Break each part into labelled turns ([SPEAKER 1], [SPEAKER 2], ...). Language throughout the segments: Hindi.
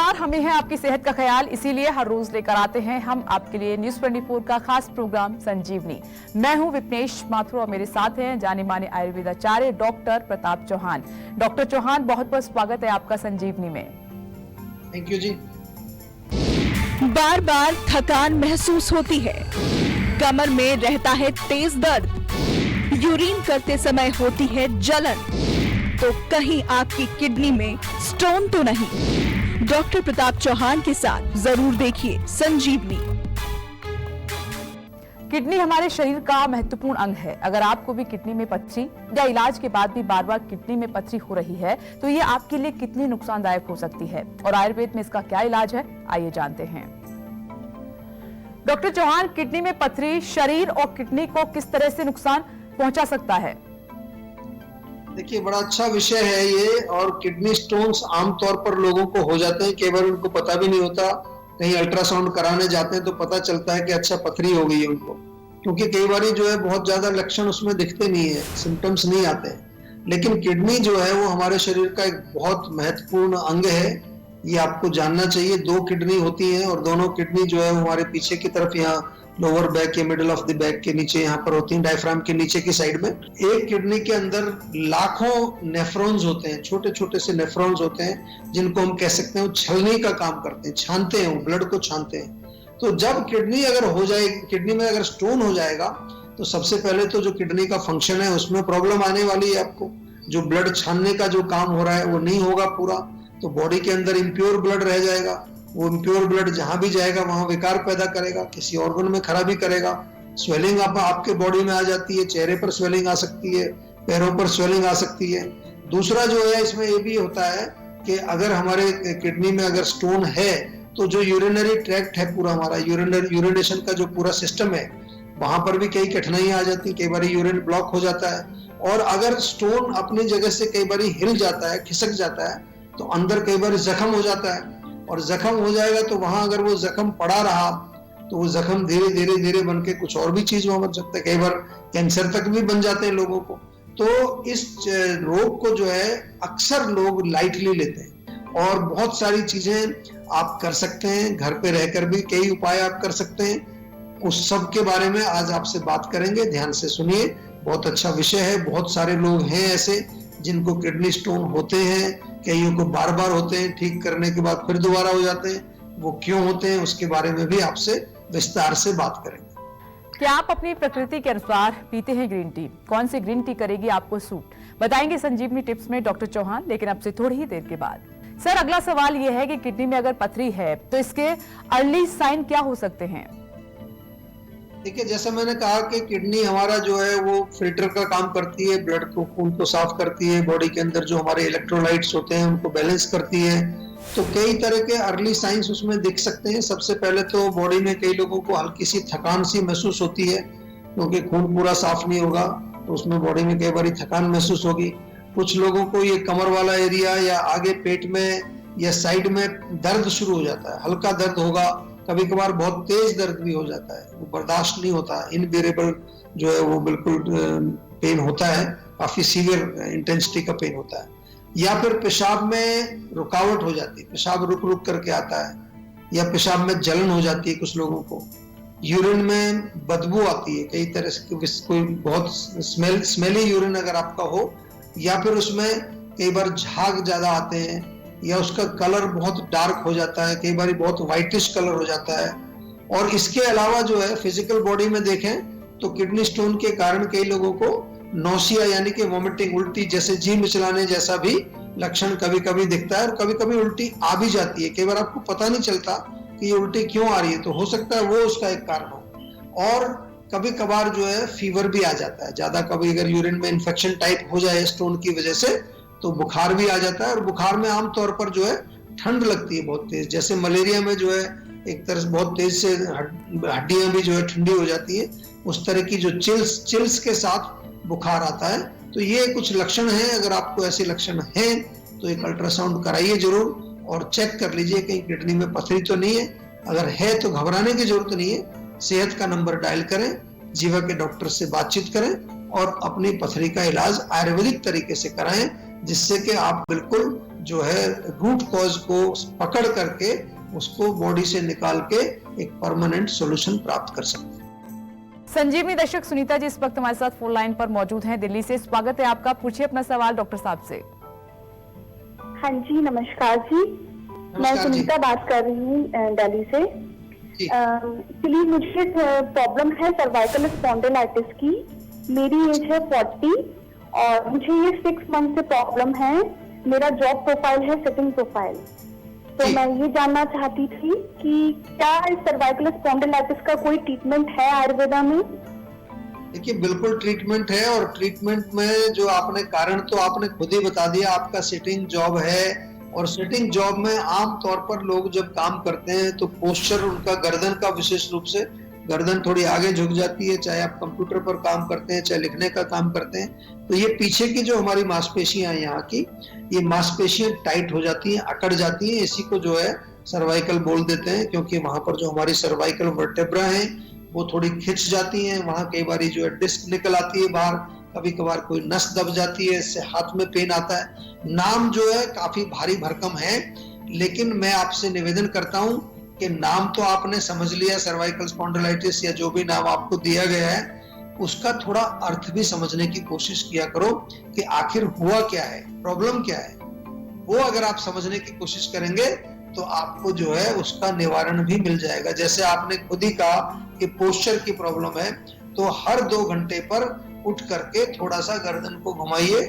[SPEAKER 1] नमस्कार, हमें है आपकी सेहत का ख्याल, इसीलिए हर रोज लेकर आते हैं हम आपके लिए न्यूज 24 का खास प्रोग्राम संजीवनी। मैं हूं विपनेश माथुर और मेरे साथ हैं जाने माने आयुर्वेदाचार्य डॉक्टर प्रताप चौहान। डॉक्टर चौहान, बहुत बहुत स्वागत है आपका संजीवनी में।
[SPEAKER 2] थैंक यू जी।
[SPEAKER 3] बार बार थकान महसूस होती है, कमर में रहता है तेज दर्द, यूरिन करते समय होती है जलन, तो कहीं आपकी किडनी में स्टोन तो नहीं? डॉक्टर प्रताप चौहान के साथ जरूर देखिए संजीवनी।
[SPEAKER 1] किडनी हमारे शरीर का महत्वपूर्ण अंग है। अगर आपको भी किडनी में पथरी या इलाज के बाद भी बार बार किडनी में पथरी हो रही है तो ये आपके लिए कितनी नुकसानदायक हो सकती है और आयुर्वेद में इसका क्या इलाज है, आइए जानते हैं। डॉक्टर चौहान, किडनी में पथरी शरीर और किडनी को किस तरह से नुकसान पहुंचा सकता है?
[SPEAKER 2] देखिए, बड़ा अच्छा विषय है ये। और किडनी स्टोन्स आमतौर पर लोगों को हो जाते हैं, कई बार उनको पता भी नहीं होता। कहीं अल्ट्रासाउंड कराने जाते हैं तो पता चलता है कि अच्छा पथरी हो गई है उनको, क्योंकि कई बार जो है बहुत ज्यादा लक्षण उसमें दिखते नहीं है, सिम्टम्स नहीं आते हैं। लेकिन किडनी जो है वो हमारे शरीर का एक बहुत महत्वपूर्ण अंग है, ये आपको जानना चाहिए। 2 किडनी होती हैं और दोनों किडनी जो है हमारे पीछे की तरफ, यहाँ लोअर बैक या मिडिल ऑफ द बैक के नीचे यहाँ पर होती हैं, डायफ्राम के नीचे की साइड में। एक किडनी के अंदर लाखों नेफ्रॉन्स होते हैं, छोटे छोटे से नेफ्रॉन्स होते हैं, जिनको हम कह सकते हैं वो छलनी का काम करते हैं, छानते हैं, वो ब्लड को छानते हैं। तो जब किडनी अगर हो जाए, किडनी में अगर स्टोन हो जाएगा तो सबसे पहले तो जो किडनी का फंक्शन है उसमें प्रॉब्लम आने वाली है आपको। जो ब्लड छानने का जो काम हो रहा है वो नहीं होगा पूरा, तो बॉडी के अंदर इम्प्योर ब्लड रह जाएगा। वो इम्प्योर ब्लड जहां भी जाएगा वहां विकार पैदा करेगा, किसी ऑर्गन में खराबी करेगा। स्वेलिंग आपके बॉडी में आ जाती है, चेहरे पर स्वेलिंग आ सकती है, पैरों पर स्वेलिंग आ सकती है। दूसरा जो है इसमें ये भी होता है कि अगर हमारे किडनी में अगर स्टोन है तो जो यूरिनरी ट्रैक्ट है पूरा हमारा, यूरिनेशन का जो पूरा सिस्टम है, वहां पर भी कई कठिनाइयां आ जाती है। कई बार यूरिन ब्लॉक हो जाता है, और अगर स्टोन अपनी जगह से कई बार हिल जाता है, खिसक जाता है, तो अंदर कई बार जख्म हो जाता है। और जख्म हो जाएगा तो वहां अगर वो जख्म पड़ा रहा तो वो जख्म धीरे धीरे धीरे बन के कुछ और भी चीज वहां बन सकता है। कई बार कैंसर तक भी बन जाते हैं लोगों को। तो इस रोग को जो है अक्सर लोग लाइटली लेते हैं, और बहुत सारी चीजें आप कर सकते हैं, घर पे रहकर भी कई उपाय आप कर सकते हैं। उस सब के बारे में आज आपसे बात करेंगे, ध्यान से सुनिए। बहुत अच्छा विषय है। बहुत सारे लोग हैं ऐसे जिनको किडनी स्टोन होते हैं, कईयों को बार बार होते हैं, ठीक करने के बाद फिर दोबारा हो जाते हैं। वो क्यों होते हैं उसके बारे में भी आपसे विस्तार से बात करेंगे।
[SPEAKER 1] क्या आप अपनी प्रकृति के अनुसार पीते हैं ग्रीन टी? कौन सी ग्रीन टी करेगी आपको सूट, बताएंगे संजीवनी टिप्स में डॉक्टर चौहान, लेकिन अब से थोड़ी ही देर के बाद। सर, अगला सवाल यह है कि किडनी में अगर पथरी है तो इसके अर्ली साइन क्या हो सकते हैं?
[SPEAKER 2] देखिए, जैसे मैंने कहा कि किडनी हमारा जो है वो फिल्टर का काम करती है, ब्लड को, खून को साफ करती है, बॉडी के अंदर जो हमारे इलेक्ट्रोलाइट्स होते हैं उनको बैलेंस करती है। तो कई तरह के अर्ली साइंस उसमें दिख सकते हैं। सबसे पहले तो बॉडी में कई लोगों को हल्की सी थकान सी महसूस होती है, क्योंकि खून पूरा साफ नहीं होगा तो उसमें बॉडी में कई बार थकान महसूस होगी। कुछ लोगों को ये कमर वाला एरिया या आगे पेट में या साइड में दर्द शुरू हो जाता है, हल्का दर्द होगा, कभी कभार बहुत तेज दर्द भी हो जाता है, वो बर्दाश्त नहीं होता, इनबियरेबल जो है वो बिल्कुल पेन होता है, काफी सीवियर इंटेंसिटी का पेन होता है। या फिर पेशाब में रुकावट हो जाती है, पेशाब रुक रुक करके आता है, या पेशाब में जलन हो जाती है कुछ लोगों को। यूरिन में बदबू आती है, कई तरह से कोई बहुत स्मेली यूरिन अगर आपका हो, या फिर उसमें कई बार झाग ज्यादा आते हैं, या उसका कलर बहुत डार्क हो जाता है, कई बार बहुत व्हाइटिश कलर हो जाता है। और इसके अलावा जो है फिजिकल बॉडी में देखें तो किडनी स्टोन के कारण कई लोगों को नोसिया यानी कि वोमिटिंग, उल्टी जैसे जी मिचलाने जैसा भी लक्षण कभी कभी दिखता है, और कभी कभी उल्टी आ भी जाती है। कई बार आपको पता नहीं चलता कि ये उल्टी क्यों आ रही है, तो हो सकता है वो उसका एक कारण हो। और कभी कभार जो है फीवर भी आ जाता है ज्यादा, कभी अगर यूरिन में इन्फेक्शन टाइप हो जाए स्टोन की वजह से तो बुखार भी आ जाता है। और बुखार में आमतौर पर जो है ठंड लगती है बहुत तेज, जैसे मलेरिया में जो है एक तरह से बहुत तेज से हड्डियां भी जो है ठंडी हो जाती है, उस तरह की जो चिल्स के साथ बुखार आता है। तो ये कुछ लक्षण हैं। अगर आपको ऐसे लक्षण हैं तो एक अल्ट्रासाउंड कराइए जरूर और चेक कर लीजिए कहीं किडनी में पथरी तो नहीं है। अगर है तो घबराने की जरूरत नहीं है, सेहत का नंबर डायल करें, जीवा के डॉक्टर से बातचीत करें और अपनी पथरी का इलाज आयुर्वेदिक तरीके से कराएं, जिससे कि आप बिल्कुल जो है रूट कॉज को पकड़ करके उसको बॉडी से निकाल के एक परमानेंट सॉल्यूशन प्राप्त कर सकते हैं।
[SPEAKER 1] संजीवनी दर्शक सुनीता जी इस वक्त हमारे साथ फोन लाइन पर मौजूद हैं दिल्ली से। स्वागत है आपका, पूछिए अपना सवाल डॉक्टर साहब से।
[SPEAKER 4] हाँ जी, नमस्कार जी। मैं सुनीता बात कर रही हूँ दिल्ली से। एक्चुअली मुझे प्रॉब्लम है सर्वाइकल स्पॉन्डिलाइटिस की। मेरी एज है 40 और मुझे ये 6 मंथ से प्रॉब्लम है। मेरा जॉब प्रोफाइल है सिटिंग प्रोफाइल। तो मैं ये जानना चाहती थी कि क्या इस सर्वाइकल स्पॉन्डिलाइटिस का कोई ट्रीटमेंट है आयुर्वेदा में?
[SPEAKER 2] देखिए, बिल्कुल ट्रीटमेंट है। और ट्रीटमेंट में जो आपने कारण तो आपने खुद ही बता दिया, आपका सिटिंग जॉब है। और सिटिंग जॉब में आम तौर पर लोग जब काम करते हैं तो पोस्चर उनका गर्दन का विशेष रूप से गर्दन थोड़ी आगे झुक जाती है, चाहे आप कंप्यूटर पर काम करते हैं चाहे लिखने का काम करते हैं। तो ये पीछे की जो हमारी मांसपेशियां हैं यहाँ की, ये मांसपेशियां टाइट हो जाती हैं, अकड़ जाती हैं। इसी को जो है सर्वाइकल बोल देते हैं, क्योंकि वहां पर जो हमारी सर्वाइकल वर्टेब्रा है वो थोड़ी खिंच जाती हैं। वहां कई बार जो है डिस्क निकल आती है बाहर, कभी कभार कोई नस दब जाती है, इससे हाथ में पेन आता है। नाम जो है काफी भारी भरकम है, लेकिन मैं आपसे निवेदन करता हूं कि नाम तो आपने समझ लिया, सर्वाइकल स्पॉन्डिलाइटिस या जो भी नाम आपको दिया गया है, उसका थोड़ा अर्थ भी समझने की कोशिश किया करो कि आखिर हुआ क्या है, प्रॉब्लम क्या है। वो अगर आप समझने की कोशिश करेंगे तो आपको जो है उसका निवारण भी मिल जाएगा। जैसे आपने खुद ही कहा कि पोस्चर की प्रॉब्लम है, तो हर 2 घंटे पर उठ करके थोड़ा सा गर्दन को घुमाइए।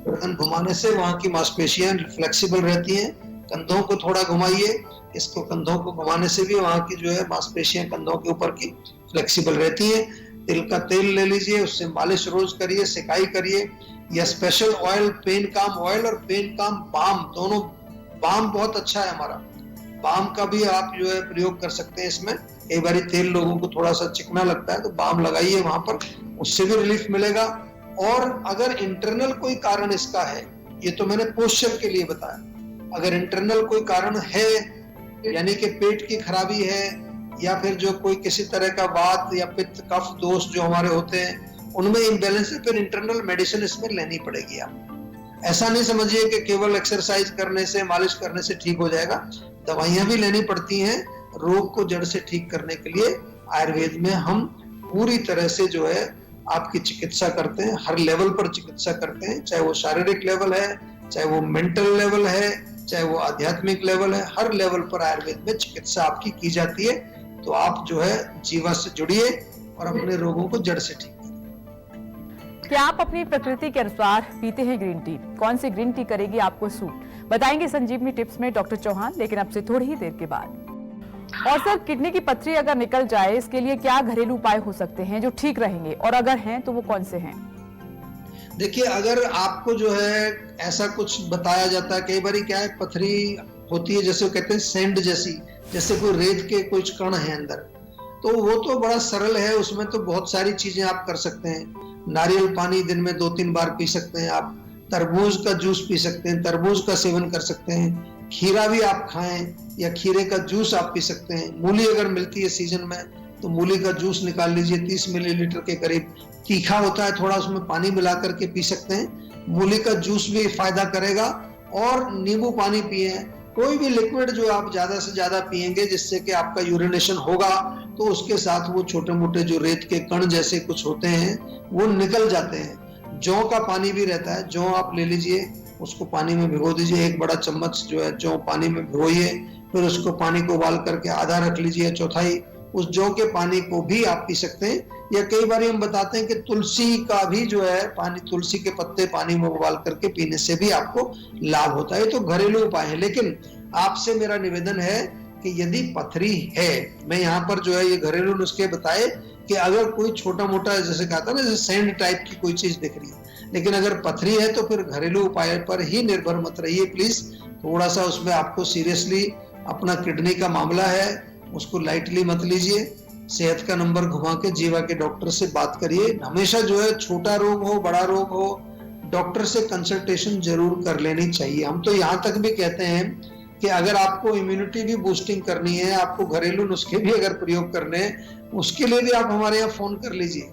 [SPEAKER 2] गर्दन घुमाने से वहां की मांसपेशियां फ्लेक्सिबल रहती हैं। कंधों को थोड़ा घुमाइए, इसको कंधों को घुमाने से भी वहां की जो है मांसपेशियां कंधों के ऊपर की फ्लेक्सिबल रहती हैं। तिल का तेल ले लीजिए, उससे मालिश रोज करिए, सिकाई करिए, या स्पेशल ऑयल, पेन काम ऑयल और पेन काम बाम, दोनों। बाम बहुत अच्छा है हमारा, बाम का भी आप जो है प्रयोग कर सकते हैं इसमें। कई बार तेल लोगों को थोड़ा सा चिकना लगता है तो बाम लगाइए वहां पर, उससे भी रिलीफ मिलेगा। और अगर इंटरनल कोई कारण इसका है, ये तो मैंने पोस्चर के लिए बताया, अगर इंटरनल कोई कारण है यानी कि पेट की खराबी है या फिर जो कोई किसी तरह का वात या पित्त कफ दोष जो हमारे होते हैं उनमें इम्बैलेंस है, फिर इंटरनल मेडिसिन इसमें लेनी पड़ेगी। आप ऐसा नहीं समझिए कि केवल एक्सरसाइज करने से, मालिश करने से ठीक हो जाएगा। दवाइयां भी लेनी पड़ती हैं रोग को जड़ से ठीक करने के लिए। आयुर्वेद में हम पूरी तरह से जो है आपकी चिकित्सा करते हैं, हर लेवल पर चिकित्सा करते हैं, चाहे वो शारीरिक लेवल है, चाहे वो मेंटल लेवल है, चाहे वो आध्यात्मिक लेवल है। हर लेवल पर आयुर्वेद में चिकित्सा आपकी की जाती है। तो आप जो है जीवन से जुड़िए और अपने रोगों को जड़ से ठीक करिए।
[SPEAKER 1] क्या आप अपनी प्रकृति के अनुसार पीते हैं ग्रीन टी? कौन सी ग्रीन टी करेगी आपको सूट, बताएंगे संजीवनी टिप्स में डॉक्टर चौहान, लेकिन अब से थोड़ी ही देर के बाद। और सर, किडनी की पथरी अगर निकल जाए, इसके लिए क्या घरेलू उपाय हो सकते हैं जो ठीक रहेंगे, और अगर हैं तो वो कौन से हैं?
[SPEAKER 2] देखिए, अगर आपको जो है ऐसा कुछ बताया जाता है, कई बार क्या है पथरी होती है जैसे कहते हैं सैंड जैसी, जैसे कोई रेत के कुछ कण है अंदर, तो वो तो बड़ा सरल है। उसमें तो बहुत सारी चीजें आप कर सकते हैं। नारियल पानी दिन में 2-3 बार पी सकते हैं आप, तरबूज का जूस पी सकते हैं, तरबूज का सेवन कर सकते हैं, खीरा भी आप खाएं या खीरे का जूस आप पी सकते हैं। मूली अगर मिलती है सीजन में तो मूली का जूस निकाल लीजिए 30 मिलीलीटर के करीब, तीखा होता है थोड़ा, उसमें पानी मिला करके पी सकते हैं। मूली का जूस भी फायदा करेगा। और नींबू पानी पिए। कोई भी लिक्विड जो आप ज्यादा से ज्यादा पिएंगे जिससे कि आपका यूरिनेशन होगा, तो उसके साथ वो छोटे मोटे जो रेत के कण जैसे कुछ होते हैं वो निकल जाते हैं। जौ का पानी भी रहता है, जौ आप ले लीजिए, उसको पानी में भिगो दीजिए, 1 बड़ा चम्मच जो है जौ पानी में भिगोइए, फिर उसको पानी को उबाल करके आधा रख लीजिए, चौथाई उस जौ के पानी को भी आप पी सकते हैं। या कई बार हम बताते हैं कि तुलसी का भी जो है पानी, तुलसी के पत्ते पानी में उबाल करके पीने से भी आपको लाभ होता है। तो घरेलू उपाय है। लेकिन आपसे मेरा निवेदन है कि यदि पथरी है, मैं यहाँ पर जो है ये घरेलू नुस्खे बताए कि अगर कोई छोटा मोटा जैसे कहा था ना, जैसे सैंड टाइप की कोई चीज दिख रही है, लेकिन अगर पथरी है तो फिर घरेलू उपाय पर ही निर्भर मत रहिए प्लीज। थोड़ा सा उसमें आपको सीरियसली, अपना किडनी का मामला है उसको लाइटली मत लीजिए। सेहत का नंबर घुमा के जीवा के डॉक्टर से बात करिए। हमेशा जो है छोटा रोग हो बड़ा रोग हो, डॉक्टर से कंसल्टेशन जरूर कर लेनी चाहिए। हम तो यहाँ तक भी कहते हैं कि अगर आपको इम्यूनिटी भी बूस्टिंग करनी है, आपको घरेलू नुस्खे भी अगर प्रयोग करने हैं, उसके लिए भी आप हमारे यहाँ फोन कर लीजिए।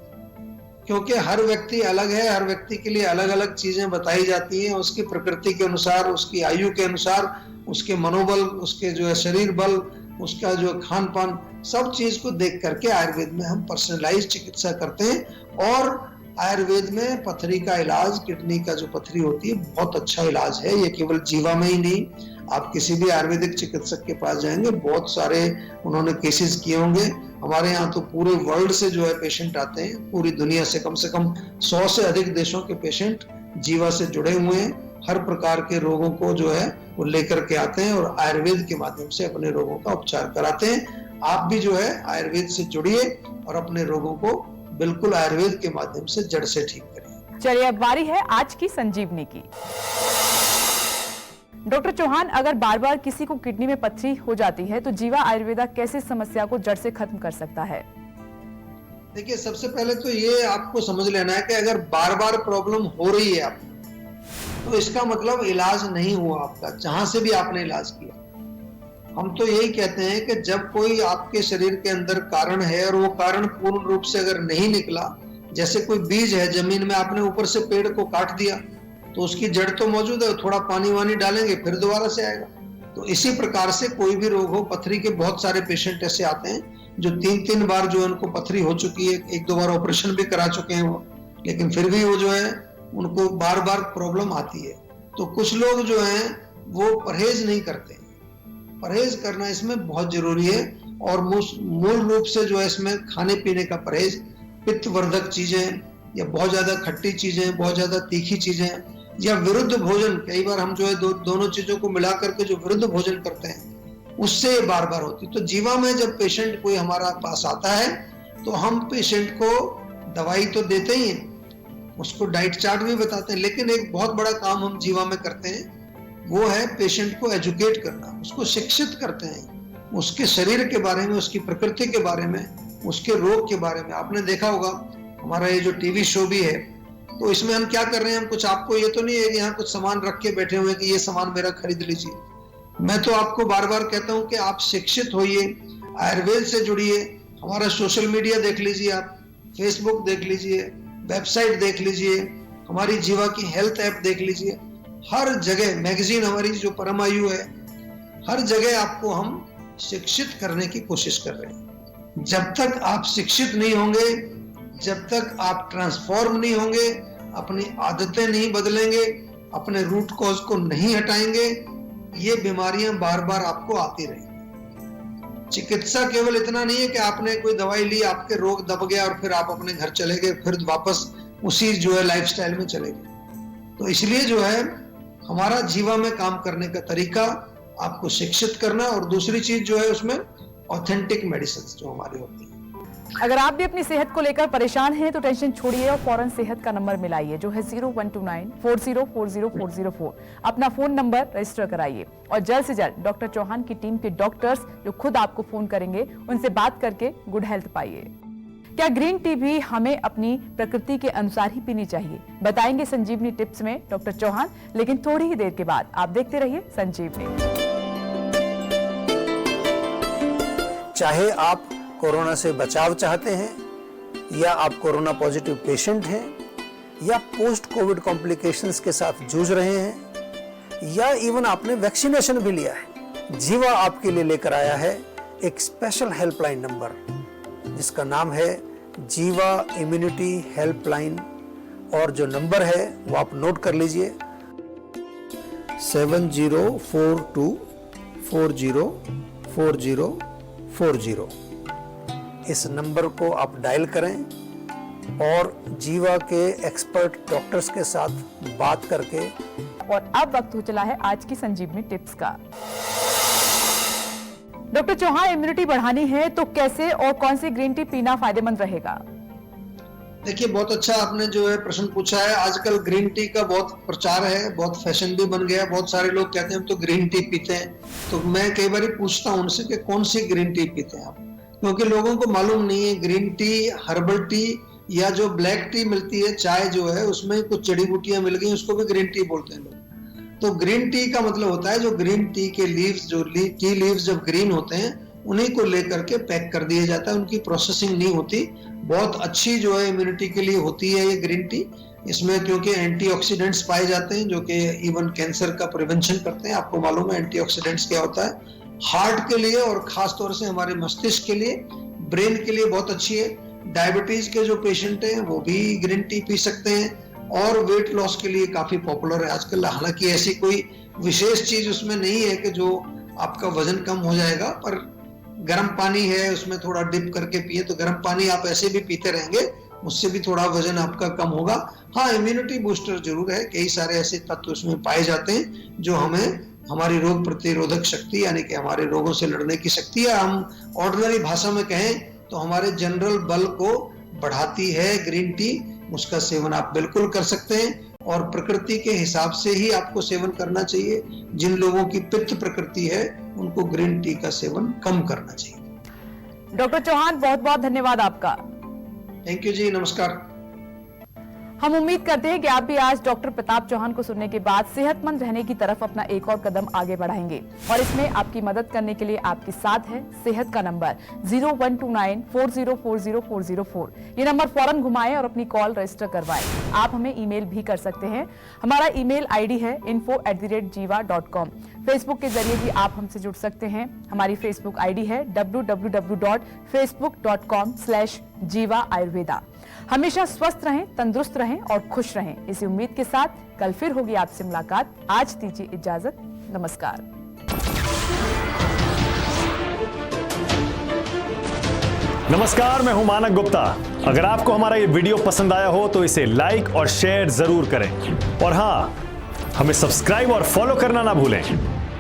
[SPEAKER 2] क्योंकि हर व्यक्ति अलग है, हर व्यक्ति के लिए अलग अलग चीजें बताई जाती हैं, उसकी प्रकृति के अनुसार, उसकी आयु के अनुसार, उसके मनोबल, उसके जो है शरीर बल, उसका जो खान पान, सब चीज को देख करके आयुर्वेद में हम पर्सनलाइज चिकित्सा करते हैं। और आयुर्वेद में पथरी का इलाज, किडनी का जो पथरी होती है, बहुत अच्छा इलाज है। ये केवल जीवा में ही नहीं, आप किसी भी आयुर्वेदिक चिकित्सक के पास जाएंगे, बहुत सारे उन्होंने केसेस किए होंगे। हमारे यहाँ तो पूरे वर्ल्ड से जो है पेशेंट आते हैं, पूरी दुनिया से कम 100 से अधिक देशों के पेशेंट जीवा से जुड़े हुए हैं। हर प्रकार के रोगों को जो है वो लेकर के आते हैं और आयुर्वेद के माध्यम से अपने रोगों का उपचार कराते हैं। आप भी जो है आयुर्वेद से जुड़िए और अपने रोगों को बिल्कुल आयुर्वेद के माध्यम से जड़ से ठीक करिए।
[SPEAKER 1] चलिए अब बारी है आज की संजीवनी की। डॉक्टर चौहान, अगर बार बार किसी को किडनी में पथरी हो जाती है तो जीवा आयुर्वेदा कैसे समस्या को जड़ से खत्म कर सकता है?
[SPEAKER 2] देखिए, सबसे पहले तो ये आपको समझ लेना है कि अगर बार बार प्रॉब्लम हो रही है आपको, तो इसका मतलब इलाज नहीं हुआ आपका, जहां से भी आपने इलाज किया। हम तो यही कहते हैं कि जब कोई आपके शरीर के अंदर कारण है और वो कारण पूर्ण रूप से अगर नहीं निकला, जैसे कोई बीज है जमीन में, आपने ऊपर से पेड़ को काट दिया तो उसकी जड़ तो मौजूद है, थोड़ा पानी वानी डालेंगे फिर दोबारा से आएगा। तो इसी प्रकार से कोई भी रोग हो, पथरी के बहुत सारे पेशेंट ऐसे आते हैं जो 3-3 बार जो उनको पथरी हो चुकी है, 1-2 बार ऑपरेशन भी करा चुके हैं वो, लेकिन फिर भी वो जो है उनको बार बार प्रॉब्लम आती है। तो कुछ लोग जो हैं वो परहेज नहीं करते। परहेज करना इसमें बहुत जरूरी है और मूल रूप से जो है इसमें खाने पीने का परहेज, पित्तवर्धक चीजें या बहुत ज्यादा खट्टी चीजें, बहुत ज्यादा तीखी चीजें या विरुद्ध भोजन, कई बार हम जो है दोनों चीजों को मिला करके जो विरुद्ध भोजन करते हैं उससे बार बार होती। तो जीवा में जब पेशेंट कोई हमारा पास आता है तो हम पेशेंट को दवाई तो देते ही हैं, उसको डाइट चार्ट भी बताते हैं, लेकिन एक बहुत बड़ा काम हम जीवा में करते हैं, वो है पेशेंट को एजुकेट करना, उसको शिक्षित करते हैं उसके शरीर के बारे में, उसकी प्रकृति के बारे में, उसके रोग के बारे में। आपने देखा होगा हमारा ये जो टीवी शो भी है, तो इसमें हम क्या कर रहे हैं, हम कुछ, आपको ये तो नहीं है कि यहाँ कुछ सामान रख के बैठे हुए कि ये सामान मेरा खरीद लीजिए। मैं तो आपको बार बार कहता हूँ कि आप शिक्षित होइए, आयुर्वेद से जुड़िए, हमारा सोशल मीडिया देख लीजिए, आप फेसबुक देख लीजिए, वेबसाइट देख लीजिए, हमारी जीवा की हेल्थ ऐप देख लीजिए, हर जगह मैगजीन हमारी जो परमायु है, हर जगह आपको हम शिक्षित करने की कोशिश कर रहे हैं। जब तक आप शिक्षित नहीं होंगे, जब तक आप ट्रांसफॉर्म नहीं होंगे, अपनी आदतें नहीं बदलेंगे, अपने रूट कॉज को नहीं हटाएंगे, ये बीमारियां बार बार आपको आती रहेंगी। चिकित्सा केवल इतना नहीं है कि आपने कोई दवाई ली, आपके रोग दब गया और फिर आप अपने घर चले गए, फिर वापस उसी जो है लाइफस्टाइल में चले गए। तो इसलिए जो है हमारा जीवा में काम करने का तरीका आपको शिक्षित करना, और दूसरी चीज जो है उसमें ऑथेंटिक मेडिसिन जो हमारी होती है।
[SPEAKER 1] अगर आप भी अपनी सेहत को लेकर परेशान हैं तो टेंशन छोड़िए और फौरन सेहत का नंबर मिलाइए जो है 0129404004। अपना फोन नंबर रजिस्टर कराइए और जल्द से जल्द डॉक्टर चौहान की टीम के डॉक्टर्स जो खुद आपको फोन करेंगे, उनसे बात करके गुड हेल्थ पाइए। क्या ग्रीन टी भी हमें अपनी प्रकृति के अनुसार ही पीनी चाहिए? बताएंगे संजीवनी टिप्स में डॉक्टर चौहान, लेकिन थोड़ी ही देर के बाद। आप देखते रहिए संजीवनी।
[SPEAKER 5] चाहे आप कोरोना से बचाव चाहते हैं या आप कोरोना पॉजिटिव पेशेंट हैं या पोस्ट कोविड कॉम्प्लिकेशंस के साथ जूझ रहे हैं या इवन आपने वैक्सीनेशन भी लिया है, जीवा आपके लिए लेकर आया है एक स्पेशल हेल्पलाइन नंबर जिसका नाम है जीवा इम्यूनिटी हेल्पलाइन। और जो नंबर है वो आप नोट कर लीजिए 7042404040। इस नंबर को आप डायल करें और जीवा के एक्सपर्ट डॉक्टर्स के साथ बात करके।
[SPEAKER 1] और अब वक्त हो चला है आज की संजीवनी टिप्स का। डॉक्टर चौहान, इम्यूनिटी बढ़ानी है तो कैसे और कौन सी ग्रीन टी पीना फायदेमंद रहेगा?
[SPEAKER 2] देखिए, बहुत अच्छा आपने जो है प्रश्न पूछा है। आजकल ग्रीन टी का बहुत प्रचार है, बहुत फैशन भी बन गया। बहुत सारे लोग कहते हैं हम तो ग्रीन टी पीते हैं। तो मैं कई बार पूछता हूं उनसे कि कौन सी ग्रीन टी पीते हैं आप, क्योंकि लोगों को मालूम नहीं है ग्रीन टी, हर्बल टी या जो ब्लैक टी मिलती है, चाय जो है उसमें कुछ जड़ी बूटियां मिल गई, उसको भी ग्रीन टी बोलते हैं लोग। तो ग्रीन टी का मतलब होता है जो ग्रीन टी के लीव्स, जो टी लीव्स जब ग्रीन होते हैं उन्हीं को लेकर के पैक कर दिया जाता है, उनकी प्रोसेसिंग नहीं होती। बहुत अच्छी जो है इम्यूनिटी के लिए होती है ये ग्रीन टी। इसमें क्योंकि एंटीऑक्सीडेंट्स पाए जाते हैं जो कि इवन कैंसर का प्रिवेंशन करते हैं। आपको मालूम है एंटीऑक्सीडेंट्स क्या होता है। हार्ट के लिए और खास तौर से हमारे मस्तिष्क के लिए, ब्रेन के लिए बहुत अच्छी है। डायबिटीज के जो पेशेंट हैं वो भी ग्रीन टी पी सकते हैं और वेट लॉस के लिए काफी पॉपुलर है आजकल। हालांकि ऐसी कोई विशेष चीज उसमें नहीं है कि जो आपका वजन कम हो जाएगा, पर गर्म पानी है उसमें थोड़ा डिप करके पिए तो गर्म पानी आप ऐसे भी पीते रहेंगे, उससे भी थोड़ा वजन आपका कम होगा। हाँ, इम्यूनिटी बूस्टर जरूर है। कई सारे ऐसे तत्व उसमें पाए जाते हैं जो हमें हमारी रोग प्रतिरोधक शक्ति यानी कि हमारे रोगों से लड़ने की शक्ति, या हम ऑर्डिनरी भाषा में कहें तो हमारे जनरल बल को बढ़ाती है ग्रीन टी। उसका सेवन आप बिल्कुल कर सकते हैं और प्रकृति के हिसाब से ही आपको सेवन करना चाहिए। जिन लोगों की पित्त प्रकृति है उनको ग्रीन टी का सेवन कम करना चाहिए।
[SPEAKER 1] डॉक्टर चौहान, बहुत बहुत धन्यवाद आपका।
[SPEAKER 2] थैंक यू जी, नमस्कार।
[SPEAKER 1] हम उम्मीद करते हैं कि आप भी आज डॉक्टर प्रताप चौहान को सुनने के बाद सेहतमंद रहने की तरफ अपना एक और कदम आगे बढ़ाएंगे। और इसमें आपकी मदद करने के लिए आपके साथ है सेहत का नंबर 0129404004। ये नंबर फौरन घुमाएं और अपनी कॉल रजिस्टर करवाएं। आप हमें ईमेल भी कर सकते हैं। हमारा ईमेल आईडी है info@jiva.com। फेसबुक के जरिए भी आप हमसे जुड़ सकते हैं। हमारी फेसबुक आईडी है www.facebook.com/jiva ayurveda। हमेशा स्वस्थ रहें, तंदुरुस्त रहें और खुश रहें। इसी उम्मीद के साथ कल फिर होगी आपसे मुलाकात। आज दीजिए इजाजत, नमस्कार।
[SPEAKER 6] नमस्कार, मैं हूं मानक गुप्ता। अगर आपको हमारा ये वीडियो पसंद आया हो तो इसे लाइक और शेयर जरूर करें और हाँ, हमें सब्सक्राइब और फॉलो करना ना भूलें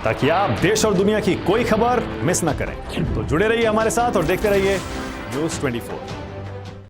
[SPEAKER 6] ताकि आप देश और दुनिया की कोई खबर मिस ना करें। तो जुड़े रहिए हमारे साथ और देखते रहिए News 24।